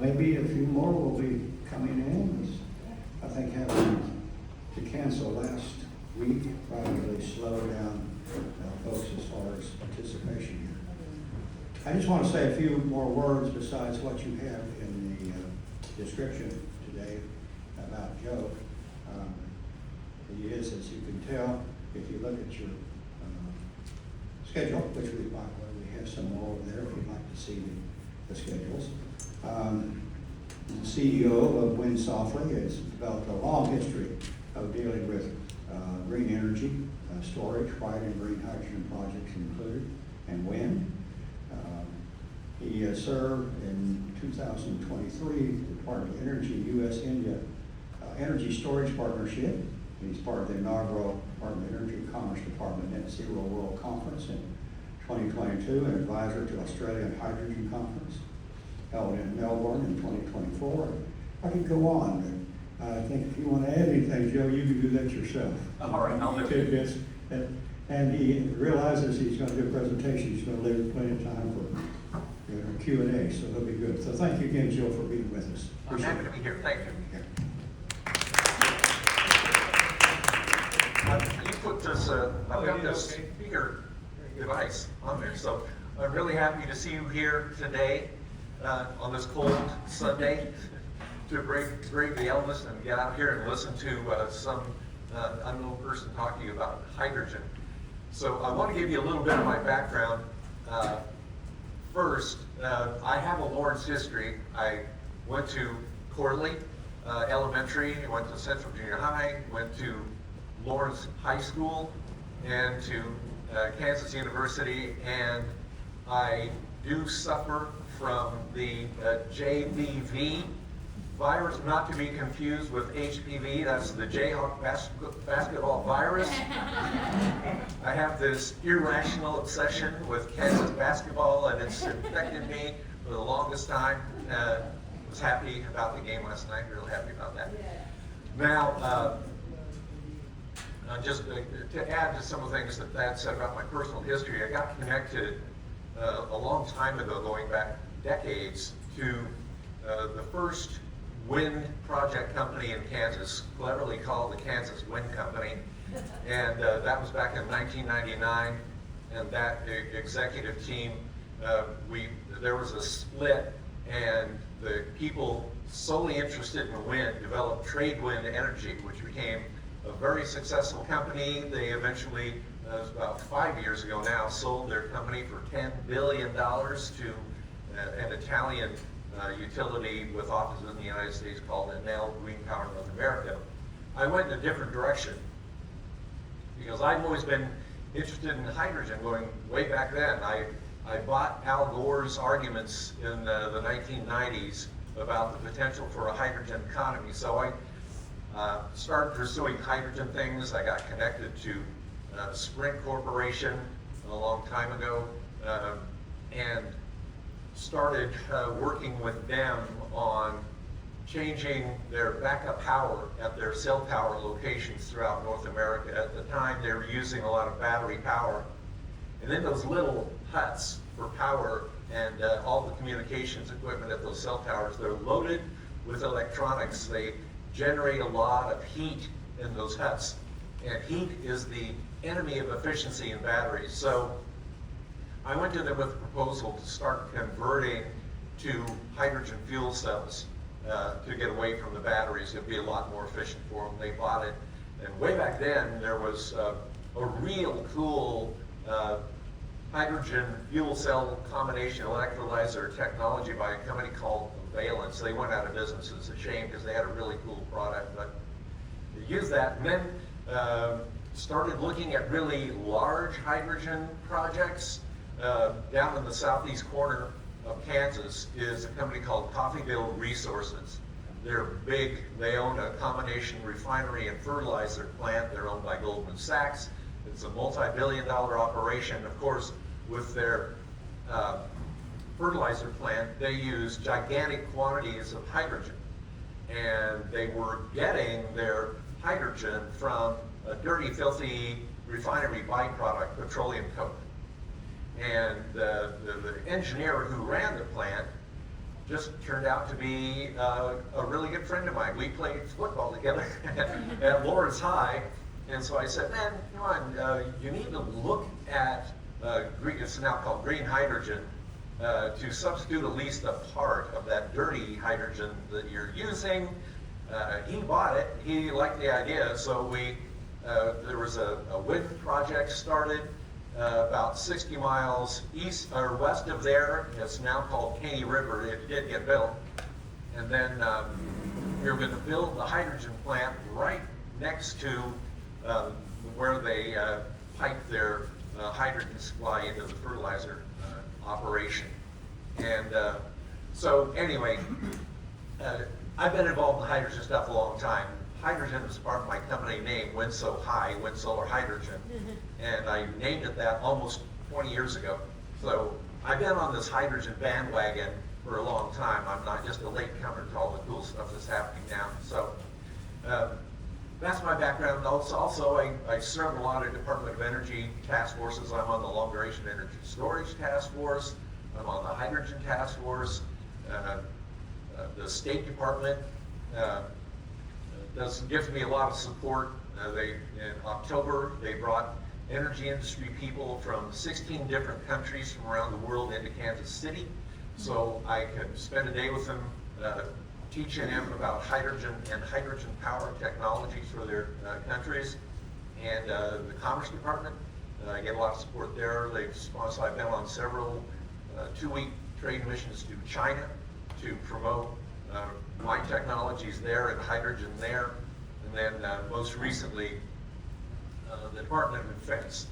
maybe a few more will be coming in. I think having to cancel last week probably slowed down folks as far as participation here. I just want to say a few more words besides what you have in the description today about Joe. He is, as you can tell, if you look at your schedule, which we, by the way, we have some more over there if you'd like to see the schedules. The CEO of WindSoHy has developed a long history of dealing with green energy, storage, white and green hydrogen projects included, and wind. He served in 2023 the Department of Energy U.S.-India Energy Storage Partnership. He's part of the inaugural Department of Energy Commerce Department Net Zero World Conference in 2022, an advisor to Australian Hydrogen Conference held in Melbourne in 2024. I could go on, but I think if you want to add anything, Joe, you can do that yourself. All right, I'll do it. And he realizes he's going to do a presentation. He's going to leave plenty of time for Q&A, so that'll be good. So thank you again, Joe, for being with us. I'm happy to be here. Thank you. You put this, I've got this speaker device on there, so I'm really happy to see you here today on this cold Sunday to brave the elements and get out here and listen to some unknown person talking about hydrogen. So I want to give you a little bit of my background. First, I have a Lawrence history. I went to Corley Elementary, went to Central Junior High, went to Lawrence High School, and to Kansas University, and I do suffer from the JVV virus, not to be confused with HPV. That's the Jayhawk basketball virus. I have this irrational obsession with Kansas basketball, and it's infected me for the longest time. Was happy about the game last night, real happy about that. Now, just to add to some of the things that Thad said about my personal history, I got connected a long time ago, going back decades, to the first wind project company in Kansas, cleverly called the Kansas Wind Company. And that was back in 1999. And that executive team, there was a split, and the people solely interested in wind developed Trade Wind Energy, which became a very successful company. They eventually, it was about 5 years ago now, sold their company for $10 billion to an Italian utility with offices in the United States called Enel Green Power North America. I went in a different direction because I've always been interested in hydrogen going way back then. I bought Al Gore's arguments in the 1990s about the potential for a hydrogen economy. So I started pursuing hydrogen things. I got connected to Sprint Corporation a long time ago, and started working with them on changing their backup power at their cell tower locations throughout North America. At the time, they were using a lot of battery power. And then those little huts for power and all the communications equipment at those cell towers, they're loaded with electronics. They generate a lot of heat in those huts. And heat is the enemy of efficiency in batteries. So I went to them with a proposal to start converting to hydrogen fuel cells to get away from the batteries. It'd be a lot more efficient for them. They bought it. And way back then, there was a real cool hydrogen fuel cell combination electrolyzer technology by a company called Valence. They went out of business. It's a shame because they had a really cool product, but they used that. And then started looking at really large hydrogen projects. Down in the southeast corner of Kansas is a company called Coffeyville Resources. They're big. They own a combination refinery and fertilizer plant. They're owned by Goldman Sachs. It's a multi-billion-dollar operation. Of course, with their fertilizer plant, they use gigantic quantities of hydrogen. And they were getting their hydrogen from a dirty, filthy refinery byproduct, petroleum coke. And the engineer who ran the plant just turned out to be a really good friend of mine. We played football together at Lawrence High, and so I said, man, come on, you need to look at green, it's now called green hydrogen, to substitute at least a part of that dirty hydrogen that you're using. He bought it, he liked the idea, so there was a wind project started about 60 miles east or west of there. It's now called Caney River. It did get built. And then we were going to build the hydrogen plant right next to where they pipe their hydrogen supply into the fertilizer operation. And so anyway, I've been involved in hydrogen stuff a long time. Hydrogen is part of my company name, WindSoHy, Wind Solar Hydrogen. And I named it that almost 20 years ago. So I've been on this hydrogen bandwagon for a long time. I'm not just a latecomer to all the cool stuff that's happening now. So that's my background. Also, I serve a lot of Department of Energy task forces. I'm on the Long Duration Energy Storage Task Force. I'm on the Hydrogen Task Force. The State Department gives me a lot of support. In October, they brought energy industry people from 16 different countries from around the world into Kansas City. So I could spend a day with them, teaching them about hydrogen and hydrogen power technologies for their countries. And the Commerce Department, I get a lot of support there. I've been on several 2-week trade missions to China to promote my technologies there and hydrogen there. And then most recently, the Department of Defense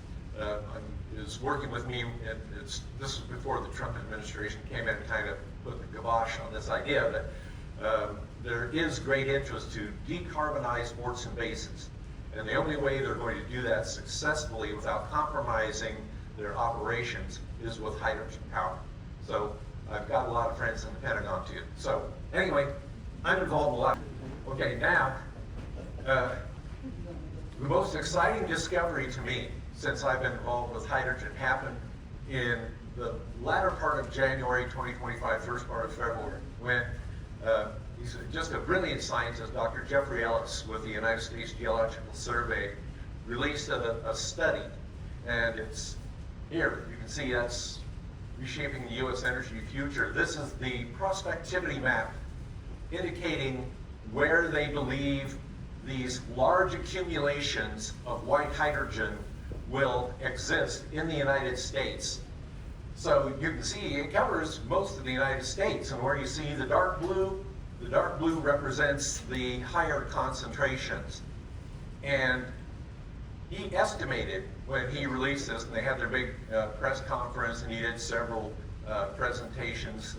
is working with me, and this is before the Trump administration came in and kind of put the kibosh on this idea that there is great interest to decarbonize ports and basins. And the only way they're going to do that successfully without compromising their operations is with hydrogen power. So I've got a lot of friends in the Pentagon too. So anyway, I'm involved in a lot. Okay, now, the most exciting discovery to me since I've been involved with hydrogen happened in the latter part of January 2025, first part of February, when he's just a brilliant scientist, Dr. Jeffrey Ellis with the United States Geological Survey, released a study, and it's here. You can see that's reshaping the U.S. energy future. This is the prospectivity map indicating where they believe these large accumulations of white hydrogen will exist in the United States. So you can see it covers most of the United States, and where you see the dark blue represents the higher concentrations. And he estimated when he released this, and they had their big press conference, and he did several presentations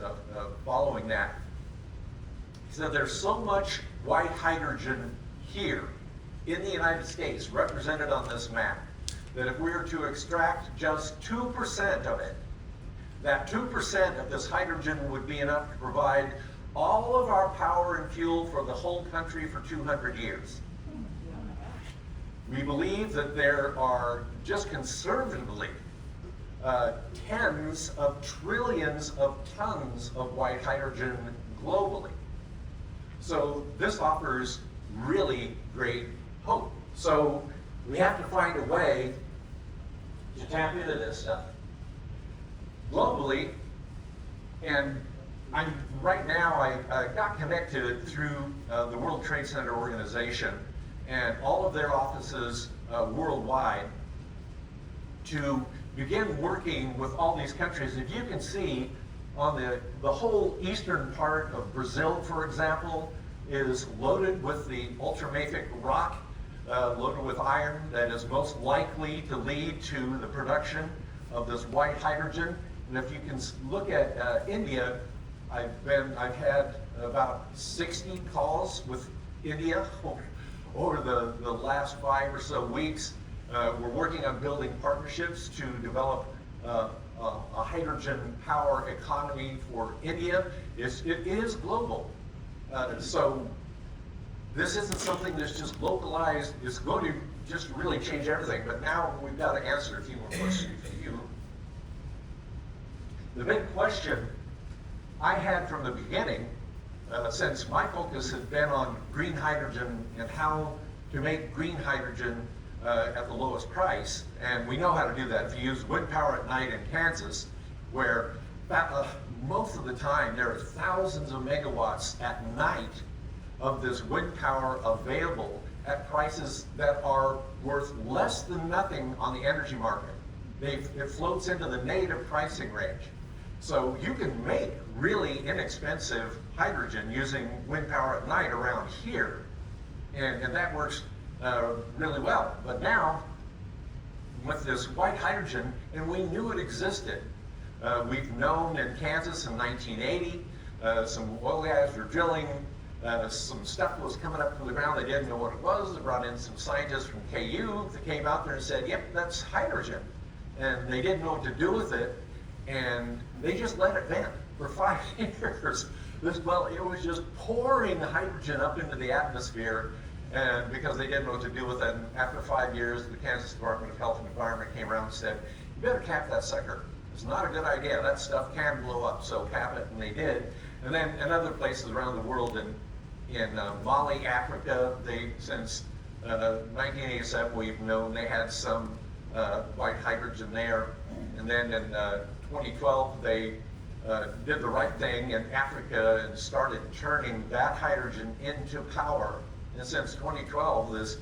following that. He said there's so much white hydrogen here in the United States, represented on this map, that if we were to extract just 2% of it, that 2% of this hydrogen would be enough to provide all of our power and fuel for the whole country for 200 years. We believe that there are, just conservatively, tens of trillions of tons of white hydrogen globally. So this offers really great hope. So we have to find a way to tap into this stuff globally. And right now I got connected through the World Trade Center organization and all of their offices worldwide to begin working with all these countries. If you can see on the whole eastern part of Brazil, for example, is loaded with the ultramafic rock, loaded with iron that is most likely to lead to the production of this white hydrogen. And if you can look at India, I've had about 60 calls with India over the last 5 or so weeks. We're working on building partnerships to develop a hydrogen power economy for India. It is global. So this isn't something that's just localized. It's going to just really change everything. But now we've got to answer a few more questions for you. The big question I had from the beginning, since my focus has been on green hydrogen and how to make green hydrogen at the lowest price, and we know how to do that. If you use wind power at night in Kansas, where most of the time there are thousands of megawatts at night of this wind power available at prices that are worth less than nothing on the energy market. It floats into the negative pricing range. So you can make really inexpensive hydrogen using wind power at night around here, and that works really well. But now, with this white hydrogen, and we knew it existed. We've known in Kansas in 1980, some oil guys were drilling, some stuff was coming up from the ground. They didn't know what it was. They brought in some scientists from KU that came out there and said, yep, that's hydrogen. And they didn't know what to do with it, and they just let it vent for 5 years. It was just pouring hydrogen up into the atmosphere, and because they didn't know what to do with it. And after 5 years, the Kansas Department of Health and Environment came around and said, you better cap that sucker. It's not a good idea. That stuff can blow up, so cap it, and they did. And then in other places around the world, in Mali, Africa, since 1987, we've known they had some white hydrogen there. And then in 2012, they did the right thing in Africa and started turning that hydrogen into power. And since 2012, this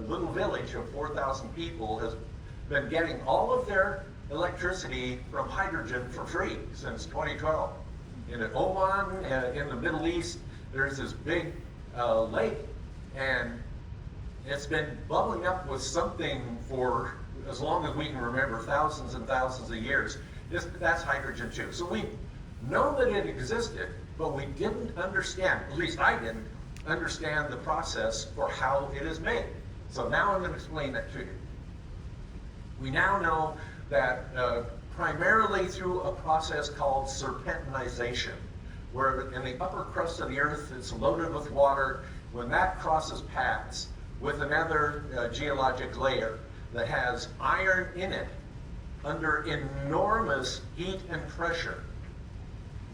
little village of 4,000 people has been getting all of their electricity from hydrogen for free since 2012. In Oman, in the Middle East, there's this big lake, and it's been bubbling up with something for as long as we can remember, thousands and thousands of years. That's hydrogen too. So we've known that it existed, but we didn't understand, at least I didn't understand the process for how it is made. So now I'm going to explain that to you. We now know that primarily through a process called serpentinization, where in the upper crust of the earth it's loaded with water. When that crosses paths with another geologic layer that has iron in it under enormous heat and pressure,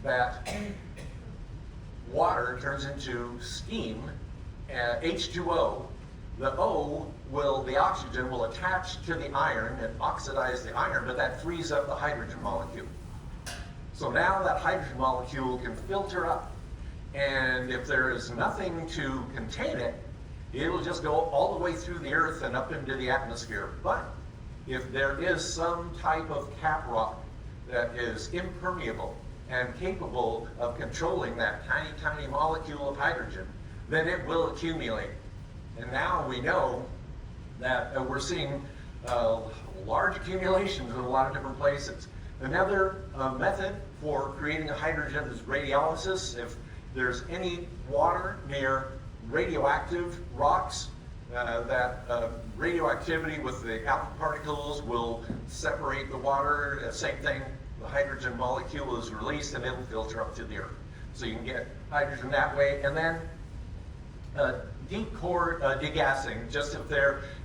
that water turns into steam, H2O. The oxygen will attach to the iron and oxidize the iron, but that frees up the hydrogen molecule. So now that hydrogen molecule can filter up, and if there is nothing to contain it, it'll just go all the way through the earth and up into the atmosphere. But if there is some type of cap rock that is impermeable and capable of controlling that tiny, tiny molecule of hydrogen, then it will accumulate. And now we know that we're seeing large accumulations in a lot of different places. Another method for creating a hydrogen is radiolysis. If there's any water near radioactive rocks, that radioactivity with the alpha particles will separate the water. Same thing, the hydrogen molecule is released and it'll filter up to the earth. So you can get hydrogen that way. And then deep core degassing, just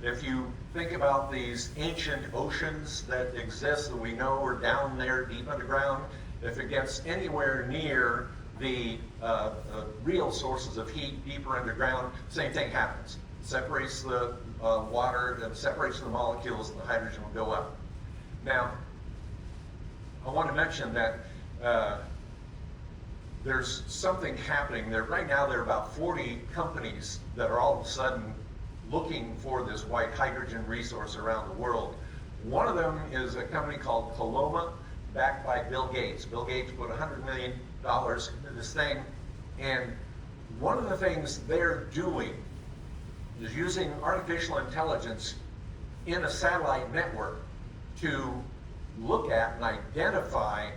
if you think about these ancient oceans that exist that we know are down there deep underground, if it gets anywhere near the real sources of heat deeper underground, same thing happens. Separates the water, and separates the molecules, and the hydrogen will go up. Now, I want to mention that there's something happening there. Right now, there are about 40 companies that are all of a sudden looking for this white hydrogen resource around the world. One of them is a company called Coloma, backed by Bill Gates. Bill Gates put $100 million into this thing, and one of the things they're doing is using artificial intelligence in a satellite network to look at and identify.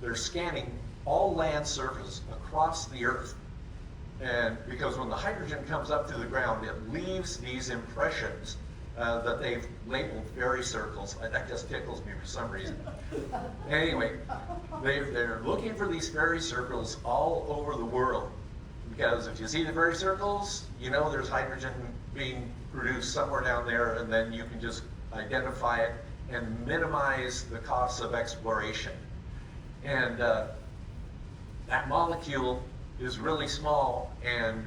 They're scanning all land surface across the earth. And because when the hydrogen comes up through the ground, it leaves these impressions that they've labeled fairy circles. That just tickles me for some reason. Anyway, they're looking for these fairy circles all over the world. Because if you see the fairy circles, you know there's hydrogen being produced somewhere down there, and then you can just identify it and minimize the costs of exploration. And that molecule is really small, and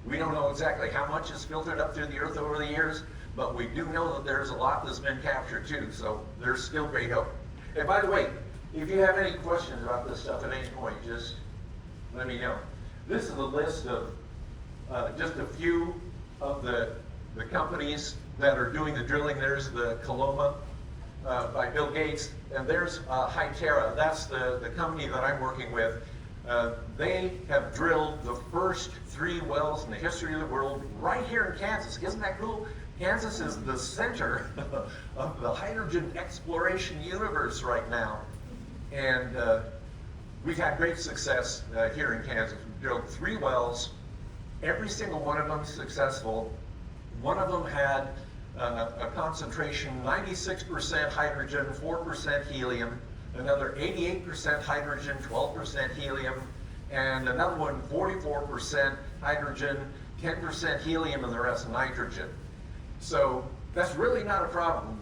we don't know exactly how much is filtered up through the earth over the years, but we do know that there's a lot that's been captured too, so there's still great hope. And by the way, if you have any questions about this stuff at any point, just let me know. This is a list of just a few of the companies that are doing the drilling. There's the Coloma by Bill Gates, and there's Hytera. That's the company that I'm working with. They have drilled the first 3 wells in the history of the world right here in Kansas. Isn't that cool? Kansas is the center of the hydrogen exploration universe right now. And we've had great success here in Kansas. We've drilled 3 wells, every single one of them successful. One of them had a concentration 96% hydrogen, 4% helium, another 88% hydrogen, 12% helium, and another one 44% hydrogen, 10% helium, and the rest nitrogen. So that's really not a problem.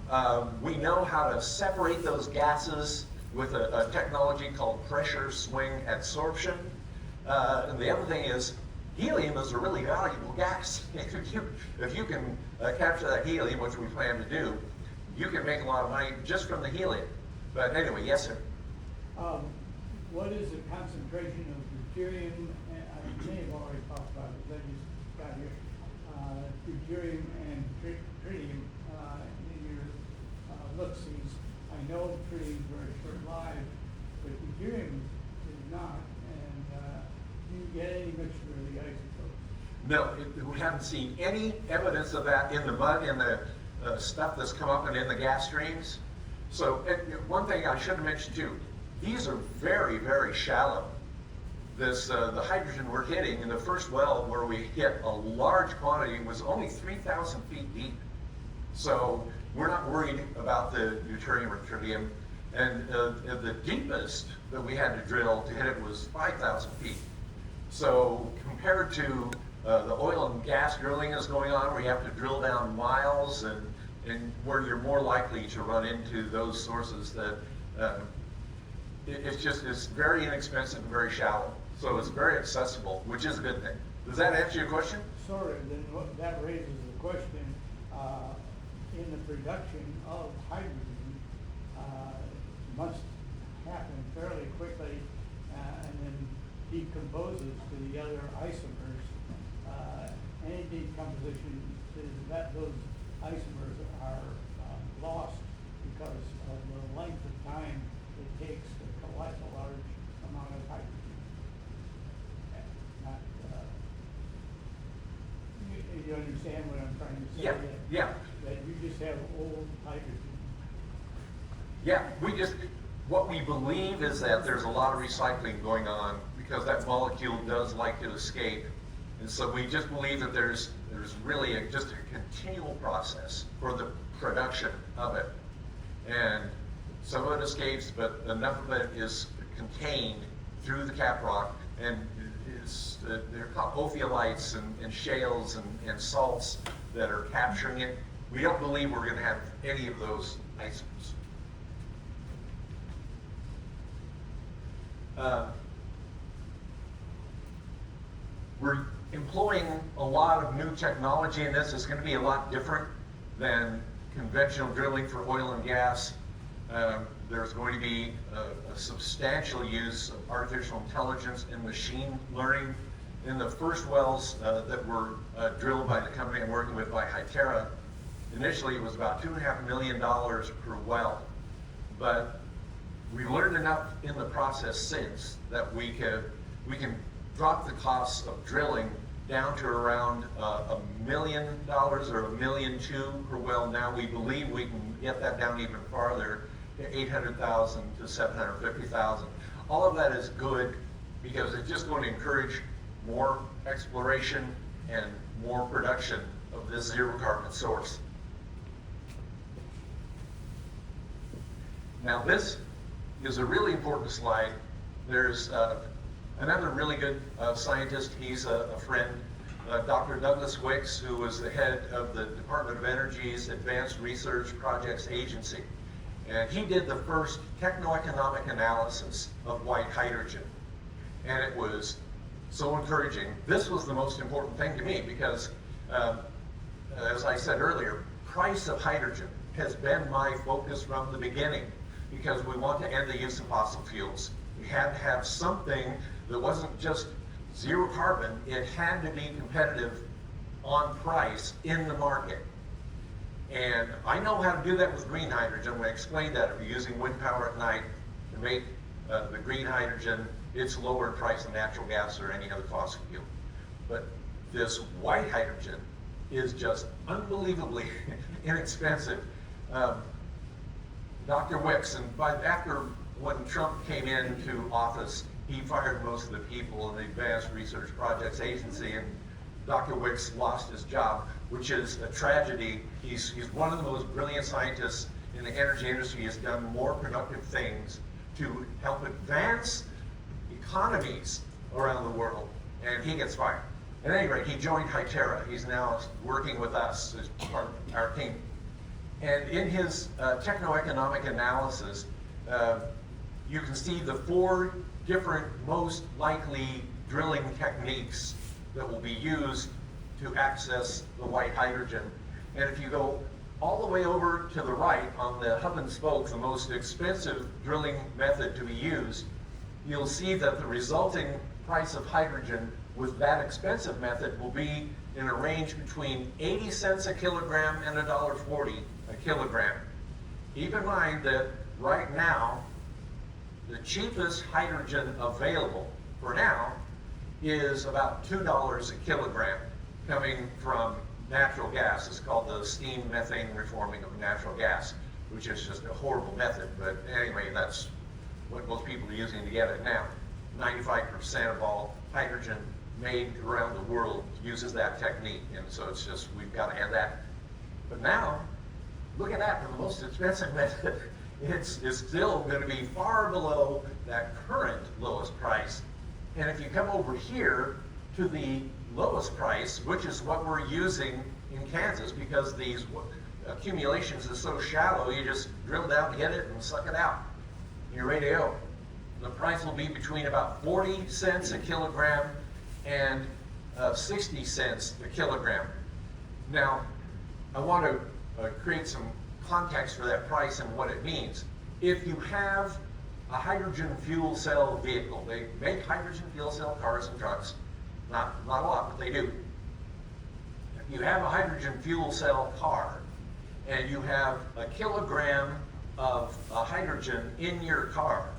We know how to separate those gases with a technology called pressure swing adsorption. And the other thing is, helium is a really valuable gas. If you can capture that helium, which we plan to do, you can make a lot of money just from the helium. But anyway, yes, sir. What is the concentration of deuterium? I may have already talked about it, but I just got here. Deuterium and tritium in your look-sees. I know tritium is very short-lived, but deuterium is not. And do you get any mixture of the isotopes? No, we haven't seen any evidence of that in the mud, in the stuff that's come up and in the gas streams. So one thing I should have mentioned too, these are very, very shallow. The hydrogen we're hitting in the first well where we hit a large quantity was only 3,000 feet deep. So we're not worried about the deuterium or tritium. And the deepest that we had to drill to hit it was 5,000 feet. So compared to the oil and gas drilling that's going on, where you have to drill down miles and where you're more likely to run into those sources that it's very inexpensive and very shallow. So it's very accessible, which is a good thing. Does that answer your question? Sort of. Then that raises the question, in the production of hydrogen, must happen fairly quickly and then decomposes to the other isomers. Any decomposition is that those isomers are lost because of the length of time it takes to collect a large amount of hydrogen. Not, you understand what I'm trying to say? Yeah, yeah. That you just have old hydrogen. Yeah, what we believe is that there's a lot of recycling going on because that molecule does like to escape. And so we just believe that there's really just a continual process for the production of it. And some of it escapes, but enough of it is contained through the caprock, and they're called ophiolites and shales and salts that are capturing it. We don't believe we're going to have any of those isomers. We're employing a lot of new technology in this. It's going to be a lot different than conventional drilling for oil and gas. There's going to be a substantial use of artificial intelligence and machine learning. In the first wells that were drilled by the company I'm working with, by Hytera, initially it was about $2.5 million per well. But we've learned enough in the process since that we can drop the costs of drilling down to around $1 million or $1.2 million per well. Now we believe we can get that down even farther to $800,000 to $750,000. All of that is good because it's just going to encourage more exploration and more production of this zero carbon source. Now this is a really important slide. There's another really good scientist. He's a friend, Dr. Douglas Wicks, who was the head of the Department of Energy's Advanced Research Projects Agency. And he did the first techno-economic analysis of white hydrogen. and it was so encouraging. This was the most important thing to me because, as I said earlier, price of hydrogen has been my focus from the beginning because we want to end the use of fossil fuels. We had to have something that wasn't just zero carbon, it had to be competitive on price in the market. And I know how to do that with green hydrogen. When I explained that, if you're using wind power at night to make the green hydrogen, it's lower in price than natural gas or any other fossil fuel. But this white hydrogen is just unbelievably inexpensive. Dr. Wicks, and after when Trump came into office, he fired most of the people in the Advanced Research Projects Agency, and Dr. Wicks lost his job, which is a tragedy. He's one of the most brilliant scientists in the energy industry. He has done more productive things to help advance economies around the world, and he gets fired. At any rate, he joined Hytera. He's now working with us as part of our team. And in his techno-economic analysis, you can see the 4 different most likely drilling techniques that will be used to access the white hydrogen. And if you go all the way over to the right on the hub and spoke, the most expensive drilling method to be used, you'll see that the resulting price of hydrogen with that expensive method will be in a range between 80 cents a kilogram and $1.40 a kilogram. Keep in mind that right now, the cheapest hydrogen available for now is about $2 a kilogram coming from natural gas. It's called the steam methane reforming of natural gas, which is just a horrible method. But anyway, that's what most people are using to get it now. 95% of all hydrogen made around the world uses that technique. And so it's just, we've got to add that. But now, look at that, for the most expensive method, it's still going to be far below that current lowest price. And if you come over here to the lowest price, which is what we're using in Kansas, because these accumulations is so shallow, you just drill down to get it and suck it out. You're ready to go. The price will be between about 40 cents a kilogram and 60 cents a kilogram. Now, I want to create some context for that price and what it means. If you have a hydrogen fuel cell vehicle, they make hydrogen fuel cell cars and trucks, not a lot, but they do. If you have a hydrogen fuel cell car and you have a kilogram of hydrogen in your car,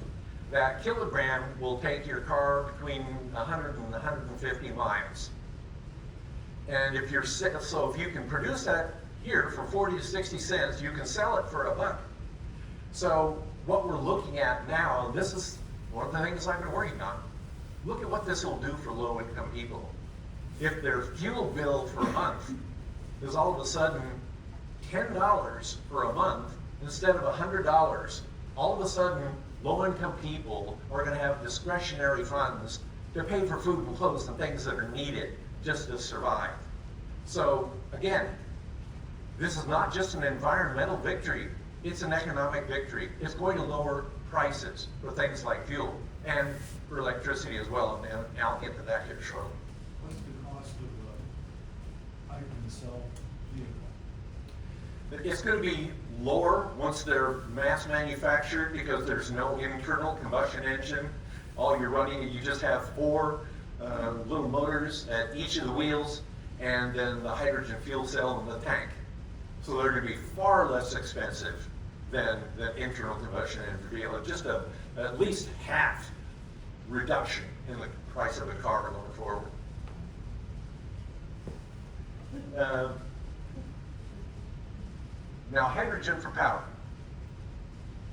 that kilogram will take your car between 100 and 150 miles. And if you're so if you can produce that here for 40 to 60 cents, you can sell it for $1. So what we're looking at now, this is one of the things I've been working on. Look at what this will do for low-income people. If their fuel bill for a month is all of a sudden $10 for a month instead of $100, all of a sudden low-income people are going to have discretionary funds to pay for food and clothes and things that are needed just to survive. So again, this is not just an environmental victory, it's an economic victory. It's going to lower prices for things like fuel and for electricity as well, and I'll get to that here shortly. What's the cost of a hydrogen cell vehicle? It's going to be lower once they're mass manufactured because there's no internal combustion engine. All you're running, you just have 4 little motors at each of the wheels and then the hydrogen fuel cell in the tank. So they're going to be far less expensive than internal combustion engine vehicle. Just at least half reduction in the price of a car going forward. Now, hydrogen for power.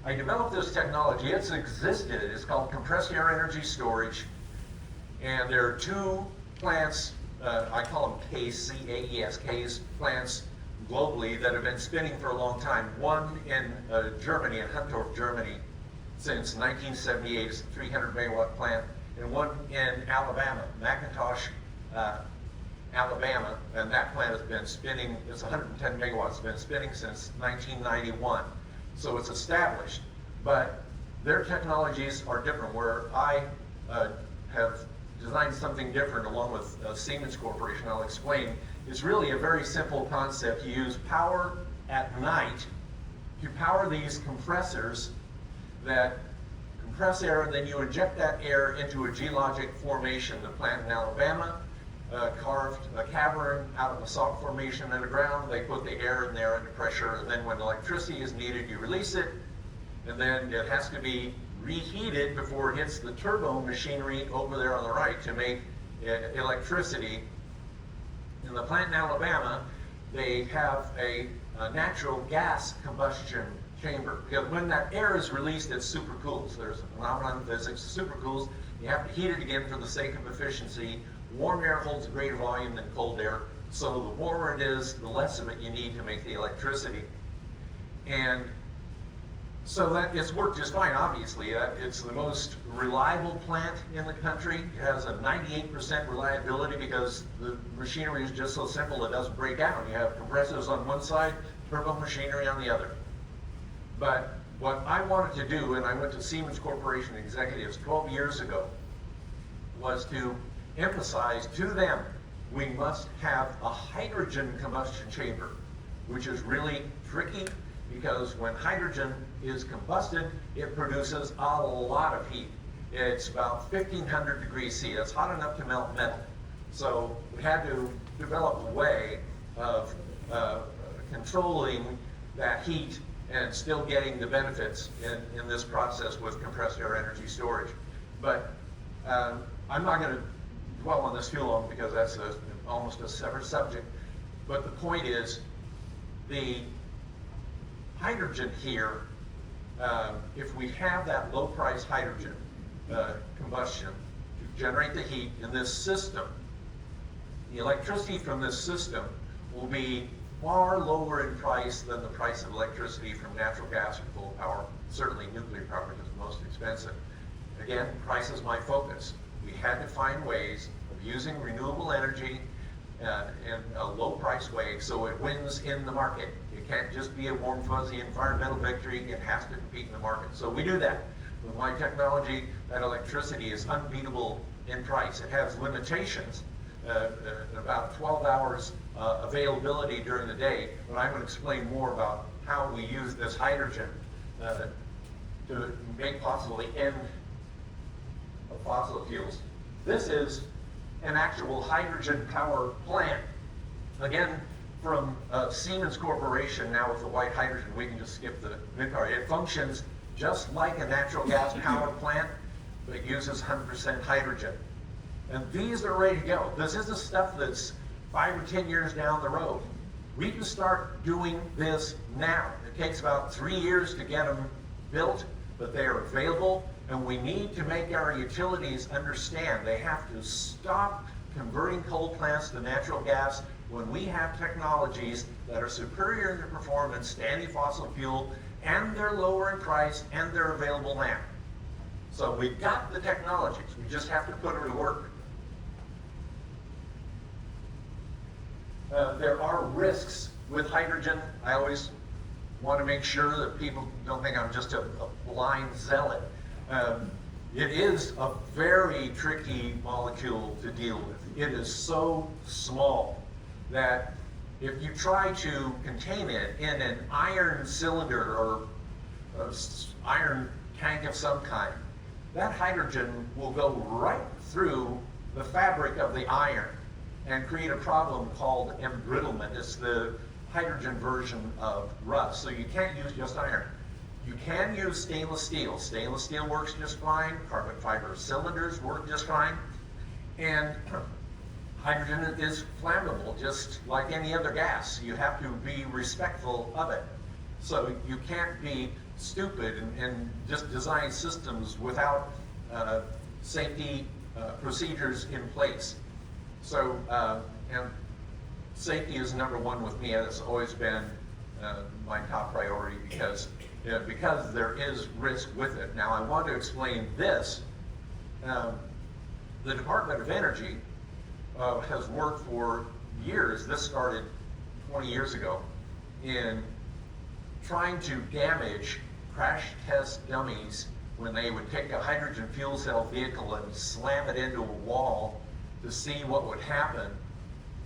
I developed this technology. It's existed. It's called compressed air energy storage. And there are 2 plants, I call them CAES, C-A-E-S, CAES plants globally that have been spinning for a long time. One in Germany, in Huntorf, Germany, since 1978, it's a 300 megawatt plant, and one in Alabama, McIntosh, Alabama, and that plant has been spinning, it's 110 megawatts, been spinning since 1991. So it's established, but their technologies are different. Where I have designed something different along with Siemens Corporation. I'll explain. It's really a very simple concept. You use power at night to power these compressors that compress air, and then you inject that air into a geologic formation. The plant in Alabama carved a cavern out of a salt formation underground. They put the air in there under pressure, and then when electricity is needed, you release it, and then it has to be reheated before it hits the turbo machinery over there on the right to make electricity. In the plant in Alabama, they have a natural gas combustion chamber, because when that air is released, it supercools. There's a phenomenon in physics, supercools. You have to heat it again for the sake of efficiency. Warm air holds a greater volume than cold air, so the warmer it is, the less of it you need to make the electricity. And so that it's worked just fine, obviously. It's the most reliable plant in the country. It has a 98% reliability because the machinery is just so simple it doesn't break down. You have compressors on one side, turbo machinery on the other. But what I wanted to do, and I went to Siemens Corporation executives 12 years ago, was to emphasize to them, we must have a hydrogen combustion chamber, which is really tricky because when hydrogen is combusted, it produces a lot of heat. It's about 1,500 degrees C. That's hot enough to melt metal. So we had to develop a way of controlling that heat and still getting the benefits in this process with compressed air energy storage. But I'm not going to dwell on this too long because that's almost a separate subject. But the point is, the hydrogen here, if we have that low price hydrogen combustion to generate the heat in this system, the electricity from this system will be far lower in price than the price of electricity from natural gas or coal power, certainly nuclear power is the most expensive. Again, price is my focus. We had to find ways of using renewable energy in a low price way so it wins in the market. It can't just be a warm fuzzy environmental victory, it has to compete in the market. So we do that. With my technology, that electricity is unbeatable in price. It has limitations, about 12 hours availability during the day, but I'm going to explain more about how we use this hydrogen to make possible the end of fossil fuels. This is an actual hydrogen power plant. Again, from Siemens Corporation, now with the white hydrogen, we can just skip the mid-car. It functions just like a natural gas power plant, but it uses 100% hydrogen. And these are ready to go. This isn't stuff that's 5 or 10 years down the road. We can start doing this now. It takes about 3 years to get them built, but they are available, and we need to make our utilities understand they have to stop converting coal plants to natural gas when we have technologies that are superior in performance to any fossil fuel, and they're lower in price, and they're available now. So we've got the technologies, we just have to put them to work. There are risks with hydrogen. I always want to make sure that people don't think I'm just a blind zealot. It is a very tricky molecule to deal with. It is so small that if you try to contain it in an iron cylinder or iron tank of some kind, that hydrogen will go right through the fabric of the iron and create a problem called embrittlement. It's the hydrogen version of rust. So you can't use just iron. You can use stainless steel. Stainless steel works just fine. Carbon fiber cylinders work just fine. And hydrogen is flammable, just like any other gas. You have to be respectful of it. So you can't be stupid and just design systems without safety procedures in place. So, and safety is number one with me. It's always been my top priority because there is risk with it. Now, I want to explain this. The Department of Energy has worked for years, this started 20 years ago, in trying to damage crash test dummies when they would take a hydrogen fuel cell vehicle and slam it into a wall to see what would happen,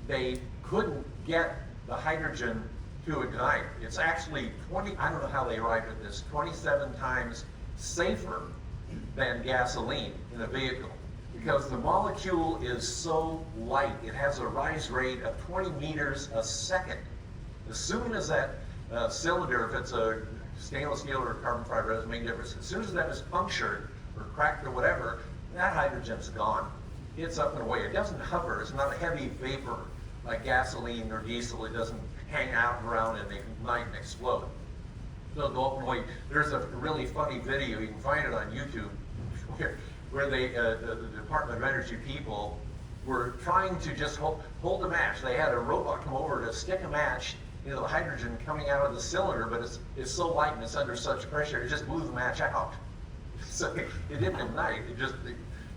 they couldn't get the hydrogen to ignite. It's actually I don't know how they arrived at this, 27 times safer than gasoline in a vehicle, because the molecule is so light. It has a rise rate of 20 meters a second. As soon as that cylinder, if it's a stainless steel or carbon fiber, doesn't make a difference. As soon as that is punctured or cracked or whatever, that hydrogen's gone. It's up and away. It doesn't hover. It's not a heavy vapor like gasoline or diesel. It doesn't hang out around and ignite and explode. It'll go up and away. There's a really funny video, you can find it on YouTube, where they, the Department of Energy people were trying to just hold a match. They had a robot come over to stick a match into the hydrogen coming out of the cylinder, but it's so light and it's under such pressure, it just blew the match out. So it didn't ignite,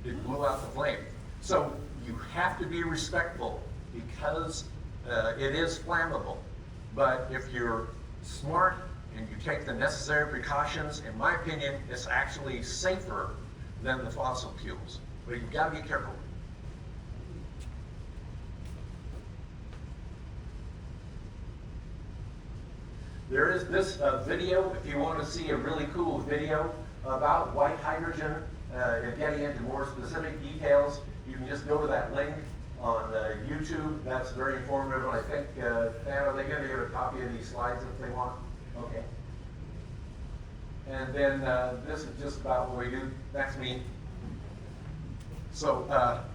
it blew out the flame. So you have to be respectful because it is flammable. But if you're smart and you take the necessary precautions, in my opinion, it's actually safer than the fossil fuels. But you've got to be careful. There is this video, if you want to see a really cool video about white hydrogen and getting into more specific details, you can just go to that link on YouTube. That's very informative. And I think, Dan, are they going to give a copy of these slides if they want? Okay. And then this is just about what we do. That's me. So,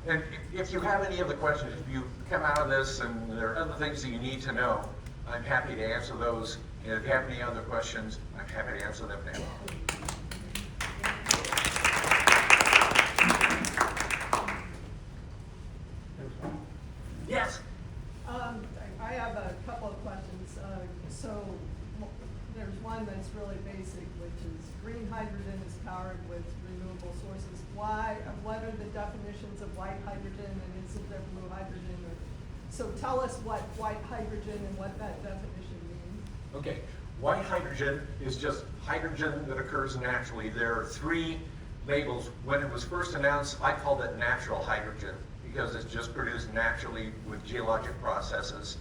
and if you have any other questions, if you come out of this and there are other things that you need to know, I'm happy to answer those. And if you have any other questions, I'm happy to answer them now. Yes? I have a couple of questions. So there's one that's really basic, which is green hydrogen is powered with renewable sources. What are the definitions of white hydrogen, and isn't there blue hydrogen? So tell us what white hydrogen and what that definition means. Okay, white hydrogen is just hydrogen that occurs naturally. There are three labels. When it was first announced, I called it natural hydrogen because it's just produced naturally with geologic processes.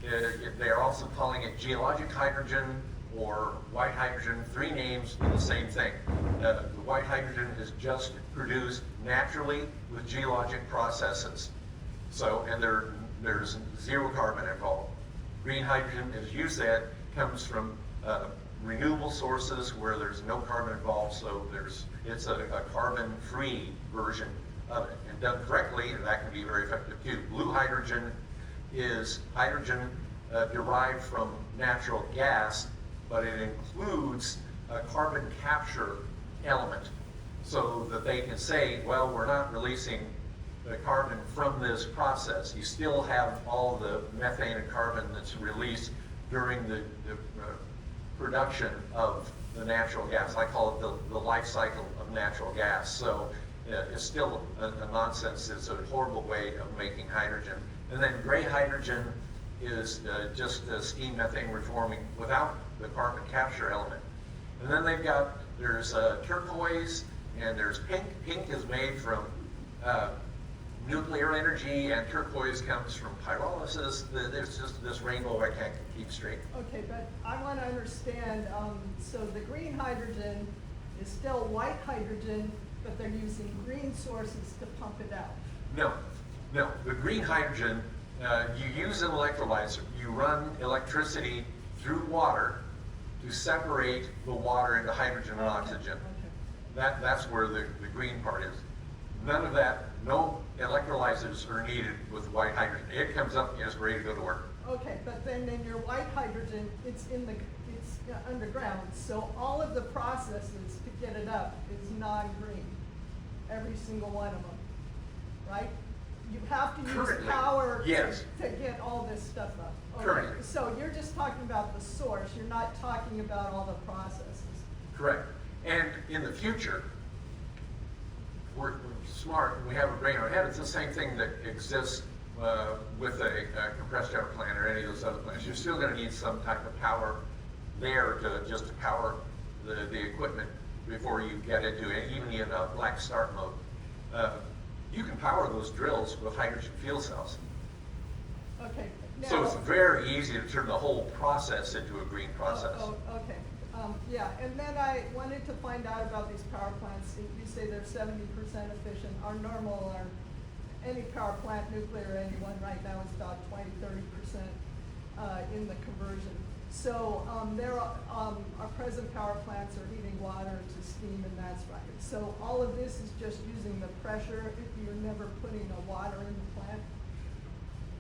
They're also calling it geologic hydrogen or white hydrogen, three names for the same thing. The white hydrogen is just produced naturally with geologic processes. So, and there's zero carbon involved. Green hydrogen, as you said, comes from renewable sources where there's no carbon involved, so it's a carbon-free version of it. And done correctly, that can be very effective too. Blue hydrogen is hydrogen derived from natural gas, but it includes a carbon capture element so that they can say, well, we're not releasing the carbon from this process. You still have all the methane and carbon that's released during the production of the natural gas. I call it the life cycle of natural gas. So it's still a nonsense. It's a horrible way of making hydrogen. And then gray hydrogen is just steam methane reforming without the carbon capture element. And then there's turquoise and there's pink. Pink is made from nuclear energy, and turquoise comes from pyrolysis. There's just this rainbow I can't keep straight. Okay, but I want to understand, so the green hydrogen is still white hydrogen, but they're using green sources to pump it out. No. The green hydrogen, you use an electrolyzer. You run electricity through water to separate the water into hydrogen and oxygen. Okay. That's where the green part is. None of that, no electrolyzers are needed with white hydrogen. It comes up and it's ready to go to work. Okay, but then in your white hydrogen, it's underground, so all of the processes to get it up is non-green, every single one of them, right? You have to use Currently, power yes. to get all this stuff up. Okay, Currently. so you're just talking about the source, you're not talking about all the processes. Correct. And in the future, we're smart and we have a brain in our head. It's the same thing that exists with a compressed air plant or any of those other plants. You're still going to need some type of power there to power the equipment. before you get into it, even in a black start mode. You can power those drills with hydrogen fuel cells. Okay. So now- it's very easy to turn the whole process into a green process. Okay, yeah, and then I wanted to find out about these power plants. You say they're 70% efficient. Our normal, any power plant, nuclear, anyone right now is about 20–30% in the conversion. So our present power plants are heating water to steam, and that's right. So all of this is just using the pressure. If you're never putting the water in the plant.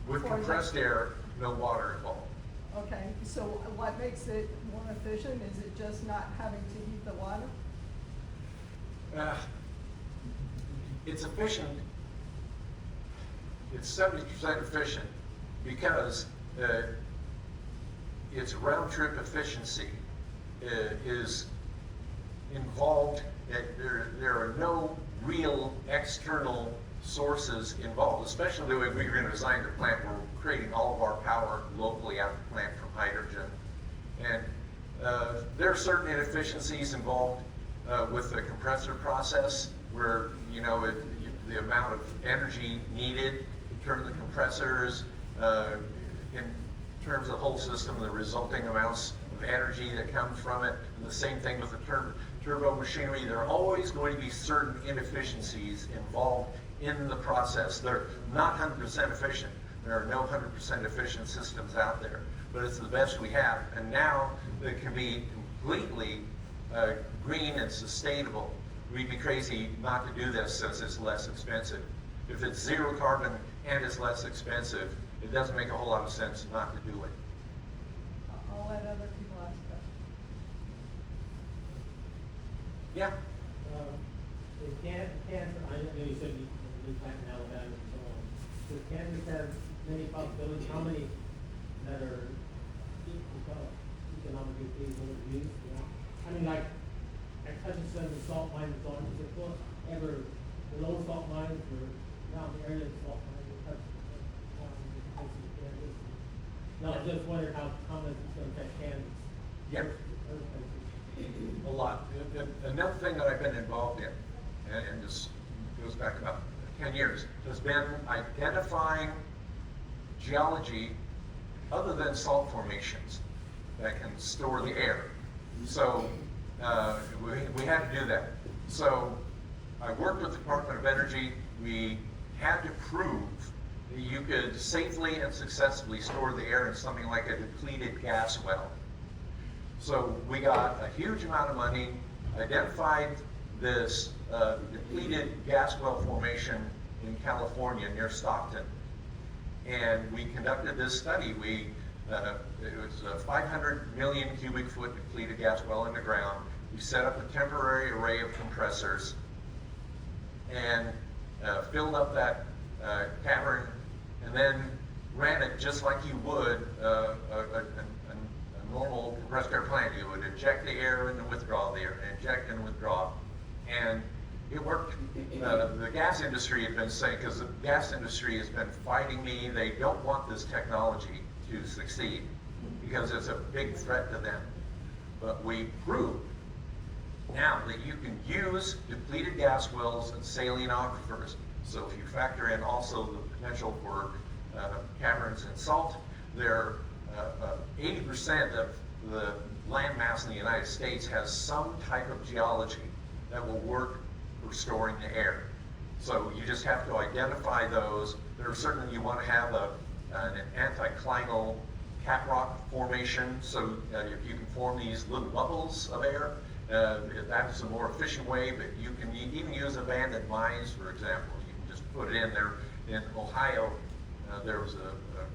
With For compressed the- air, no water involved. Okay, so what makes it more efficient? Is it just not having to heat the water? It's efficient. It's 70% efficient because its round trip efficiency is involved. There are no real external sources involved, especially the way we were going to design the plant. We're creating all of our power locally out of the plant from hydrogen. And there are certain inefficiencies involved with the compressor process where, you know, the amount of energy needed to turn the compressors, in terms of the whole system, the resulting amounts of energy that comes from it. And the same thing with the turbo machinery. There are always going to be certain inefficiencies involved in the process. They're not 100% efficient. There are no 100% efficient systems out there, but it's the best we have. And now it can be completely green and sustainable. We'd be crazy not to do this since it's less expensive. If it's zero carbon and it's less expensive, it doesn't make a whole lot of sense not to do it. I'll let other people ask questions. Yeah. Cancer, I know you said you plant in Alabama and so on. Does Kansas have many possibilities? How many that are economically feasible to use? You know? I mean, like Hutchinson, the salt mines and so on. Is it ever the low salt mines or down the area of salt mines in Hutchinson? Kansas? No, I just wondered how much it's going to affect Kansas. Yeah. Other places. A lot. Another thing that I've been involved in, and this goes back about 10 years, has been identifying geology other than salt formations that can store the air. So we had to do that. So I worked with the Department of Energy. We had to prove that you could safely and successfully store the air in something like a depleted gas well. So we got a huge amount of money, identified this depleted gas well formation in California near Stockton, and we conducted this study. It was a 500 million cubic foot depleted gas well in the ground. We set up a temporary array of compressors and filled up that cavern, and then ran it just like you would a normal compressed air plant. You would inject the air and then withdraw the air, inject and withdraw, and it worked. The gas industry had been saying, because the gas industry has been fighting me, they don't want this technology to succeed because it's a big threat to them. But we proved now that you can use depleted gas wells and saline aquifers. So if you factor in also the potential for caverns and salt, they're 80% of the land mass in the United States has some type of geology that will work for storing the air. So you just have to identify those. There are certainly, you want to have an anticlinal caprock formation, so if you can form these little bubbles of air, that's a more efficient way, but you can even use abandoned mines, for example. You can just put it in there. In Ohio, there was a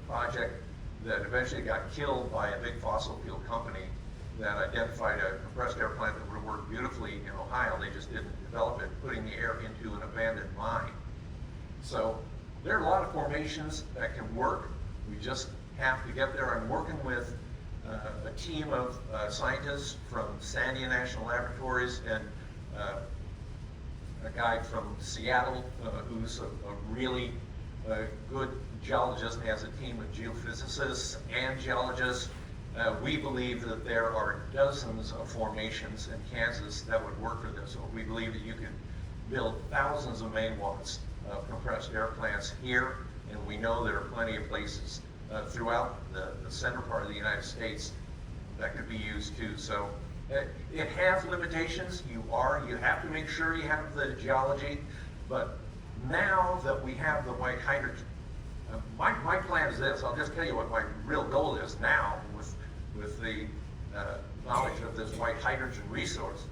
project that eventually got killed by a big fossil fuel company that identified a compressed air plant that would work beautifully in Ohio. They just didn't develop it, putting the air into an abandoned mine. So there are a lot of formations that can work. We just have to get there. I'm working with a team of scientists from Sandia National Laboratories and a guy from Seattle who's a really good geologist and has a team of geophysicists and geologists. We believe that there are dozens of formations in Kansas that would work for this. So we believe that you can build thousands of megawatts of compressed air plants here, and we know there are plenty of places throughout the center part of the United States that could be used too. So it has limitations. You have to make sure you have the geology, but now that we have the white hydrogen, my plan is this. I'll just tell you what my real goal is now with the knowledge of this white hydrogen resource.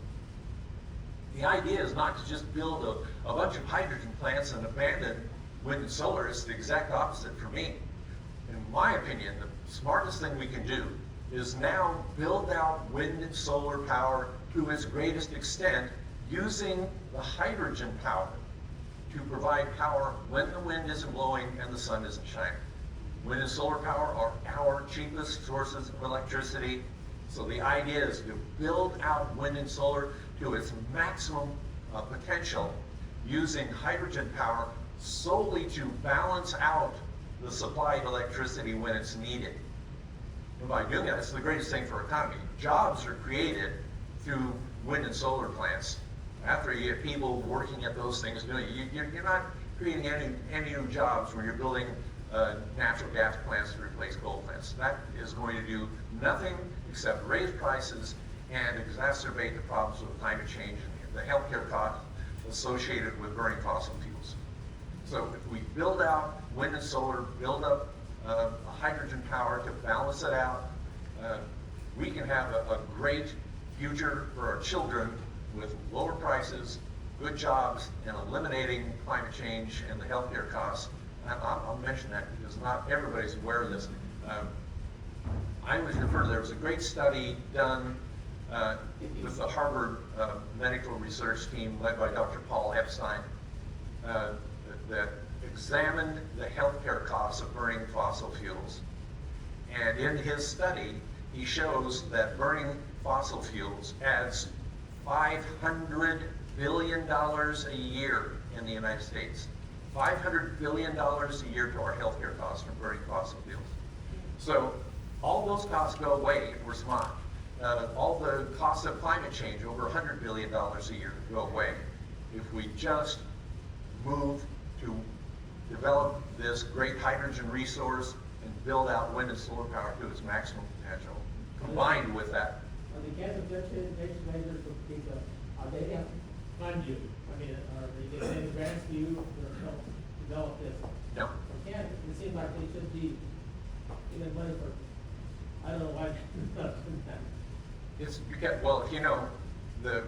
The idea is not to just build a bunch of hydrogen plants and abandon wind and solar. It's the exact opposite for me. In my opinion, the smartest thing we can do is now build out wind and solar power to its greatest extent using the hydrogen power to provide power when the wind isn't blowing and the sun isn't shining. Wind and solar power are our cheapest sources of electricity. So the idea is to build out wind and solar to its maximum potential using hydrogen power solely to balance out the supply of electricity when it's needed. And by doing that, it's the greatest thing for our economy. Jobs are created through wind and solar plants. After you get people working at those things, you're not creating any new jobs when you're building natural gas plants to replace coal plants. That is going to do nothing except raise prices and exacerbate the problems of climate change and the healthcare costs associated with burning fossil fuels. So if we build out wind and solar, build up a hydrogen power to balance it out, we can have a great future for our children with lower prices, good jobs, and eliminating climate change and the healthcare costs. I'll mention that because not everybody's aware of this. I always refer to, there was a great study done with the Harvard medical research team led by Dr. Paul Epstein that examined the healthcare costs of burning fossil fuels. And in his study, he shows that burning fossil fuels adds $500 billion a year in the United States. $500 billion a year to our healthcare costs from burning fossil fuels. So all those costs go away if we're smart. All the costs of climate change, over $100 billion a year, go away if we just move to develop this great hydrogen resource and build out wind and solar power to its maximum potential. Combined with that, Are the Kansas vegetation measures for people, are they have to fund you? I mean, are they getting grants to you to help develop this? no. For Kansas, it seems like they should be giving money for, I don't know why they're not doing that. It's because, well, you know, the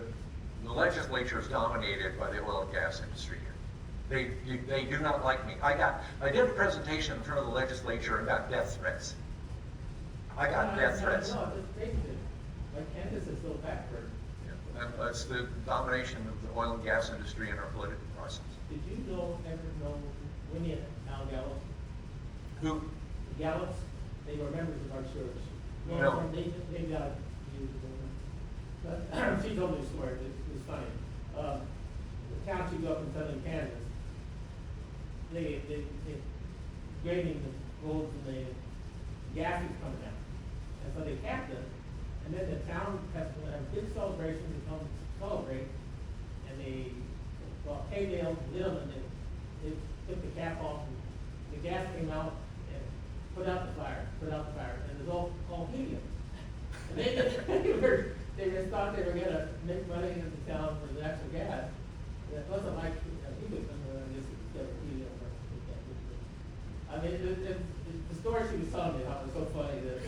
legislature is dominated by the oil and gas industry here. They do not like me. I did a presentation in front of the legislature and got death threats. I got death threats. No, just face it, like Kansas is so backward. Yeah, and it's the domination of the oil and gas industry in our political process. Did you ever know Winnie and Al Gallup? Who? The Gallups, they were members of our church. No. They got you. But she told me a story, it was funny. The town she grew up in southern Kansas, they grading the roads and the gas was coming out. And so they capped it, and then the town has a big celebration to come celebrate, and they brought hay bales, lit them, and they took the cap off, and the gas came out and put out the fire, and it was all helium. And they just thought they were gonna make money in the town for the actual gas. It wasn't like helium, just helium. I mean, the story she was telling me, how it was so funny that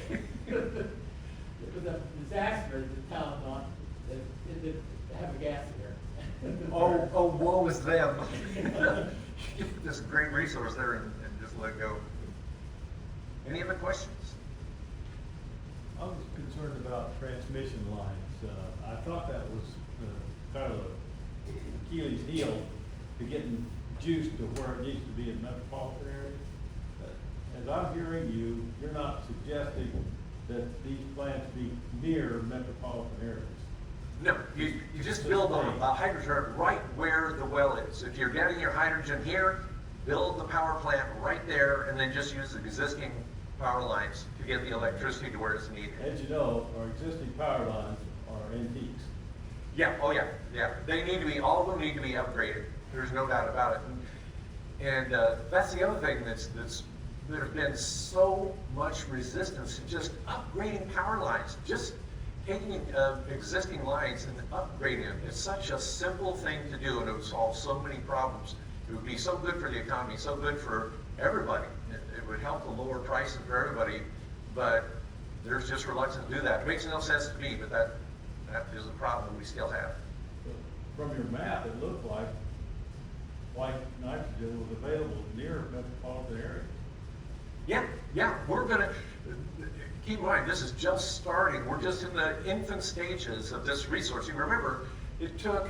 it was a disaster the town thought that it didn't have a gas in there. Oh, woe is them. This great resource there and just let it go. Any other questions? I was concerned about transmission lines. I thought that was kind of Achilles' heel to getting juice to where it needs to be in metropolitan areas. As I'm hearing you, you're not suggesting that these plants be near metropolitan areas. No, you just build a hydrogen right where the well is. If you're getting your hydrogen here, build the power plant right there and then just use the existing power lines to get the electricity to where it's needed. As you know, our existing power lines are antiques. Yeah, oh yeah, yeah. They need to be, all of them need to be upgraded. There's no doubt about it. And that's the other thing there's been so much resistance to just upgrading power lines, just taking existing lines and upgrading them. It's such a simple thing to do, and it would solve so many problems. It would be so good for the economy, so good for everybody. It would help to lower prices for everybody, but there's just reluctance to do that. It makes no sense to me, but that is a problem we still have. From your map, it looked like white nitrogen was available near metropolitan areas. Yeah, we're gonna, keep in mind, this is just starting. We're just in the infant stages of this resource. You remember, it took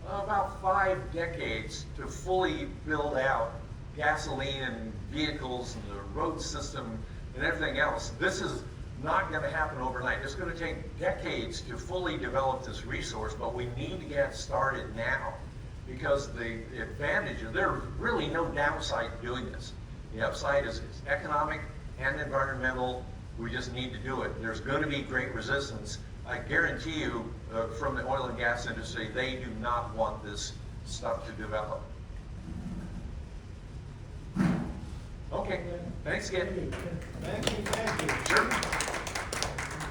about 5 decades to fully build out gasoline and vehicles and the road system and everything else. This is not gonna happen overnight. It's gonna take decades to fully develop this resource, but we need to get started now because the advantage, there's really no downside to doing this. The upside is economic and environmental. We just need to do it. There's going to be great resistance. I guarantee you, from the oil and gas industry, they do not want this stuff to develop. Okay, thanks again. Thank you. Sure.